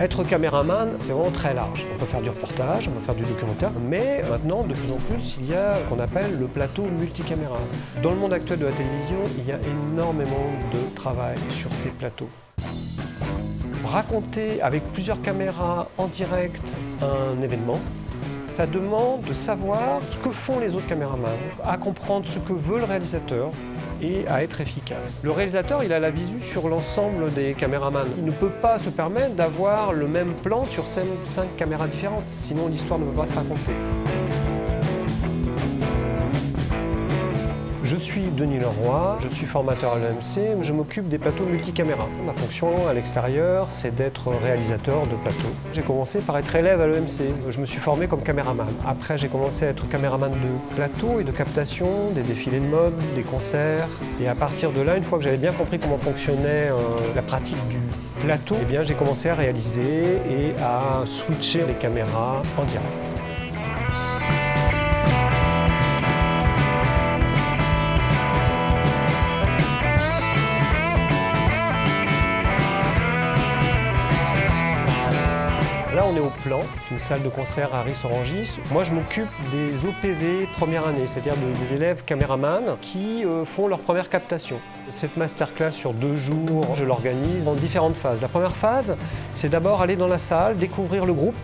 Être caméraman, c'est vraiment très large. On peut faire du reportage, on peut faire du documentaire, mais maintenant, de plus en plus, il y a ce qu'on appelle le plateau multicaméra. Dans le monde actuel de la télévision, il y a énormément de travail sur ces plateaux. Raconter avec plusieurs caméras en direct un événement, ça demande de savoir ce que font les autres caméramans, à comprendre ce que veut le réalisateur et à être efficace. Le réalisateur, il a la visu sur l'ensemble des caméramans. Il ne peut pas se permettre d'avoir le même plan sur 5 caméras différentes, sinon l'histoire ne peut pas se raconter. Je suis Denis Leroy, je suis formateur à l'EMC, je m'occupe des plateaux multicaméra. Ma fonction à l'extérieur, c'est d'être réalisateur de plateaux. J'ai commencé par être élève à l'EMC, je me suis formé comme caméraman. Après, j'ai commencé à être caméraman de plateau et de captation, des défilés de mode, des concerts. Et à partir de là, une fois que j'avais bien compris comment fonctionnait la pratique du plateau, eh bien, j'ai commencé à réaliser et à switcher les caméras en direct. Là, on est au Plan, une salle de concert à Ris-Orangis. Moi, je m'occupe des OPV première année, c'est-à-dire des élèves caméramans qui font leur première captation. Cette masterclass sur 2 jours, je l'organise en différentes phases. La première phase, c'est d'abord aller dans la salle, découvrir le groupe,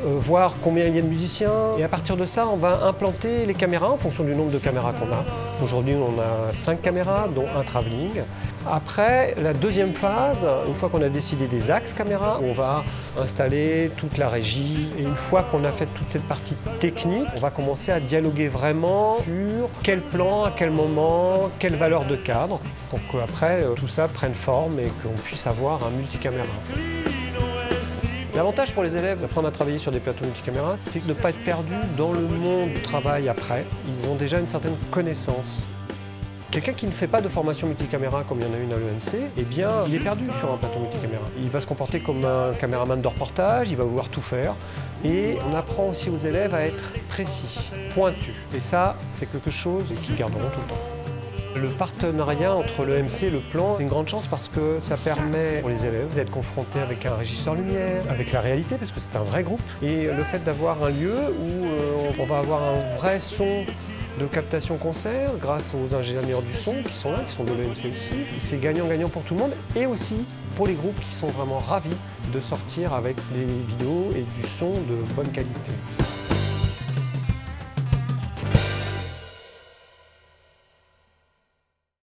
voir combien il y a de musiciens. Et à partir de ça, on va implanter les caméras en fonction du nombre de caméras qu'on a. Aujourd'hui, on a 5 caméras, dont un travelling. Après, la deuxième phase, une fois qu'on a décidé des axes caméras, on va installer toute la régie. Et une fois qu'on a fait toute cette partie technique, on va commencer à dialoguer vraiment sur quel plan, à quel moment, quelle valeur de cadre, pour qu'après, tout ça prenne forme et qu'on puisse avoir un multicaméra. L'avantage pour les élèves d'apprendre à travailler sur des plateaux multicaméra, c'est de ne pas être perdu dans le monde du travail après. Ils ont déjà une certaine connaissance. Quelqu'un qui ne fait pas de formation multicaméra comme il y en a une à l'EMC, eh bien, il est perdu sur un plateau multicaméra. Il va se comporter comme un caméraman de reportage, il va vouloir tout faire. Et on apprend aussi aux élèves à être précis, pointus. Et ça, c'est quelque chose qu'ils garderont tout le temps. Le partenariat entre l'EMC et le Plan, c'est une grande chance parce que ça permet pour les élèves d'être confrontés avec un régisseur lumière, avec la réalité, parce que c'est un vrai groupe. Et le fait d'avoir un lieu où on va avoir un vrai son de captation concert grâce aux ingénieurs du son qui sont là, qui sont de l'EMC aussi. C'est gagnant-gagnant pour tout le monde et aussi pour les groupes qui sont vraiment ravis de sortir avec des vidéos et du son de bonne qualité.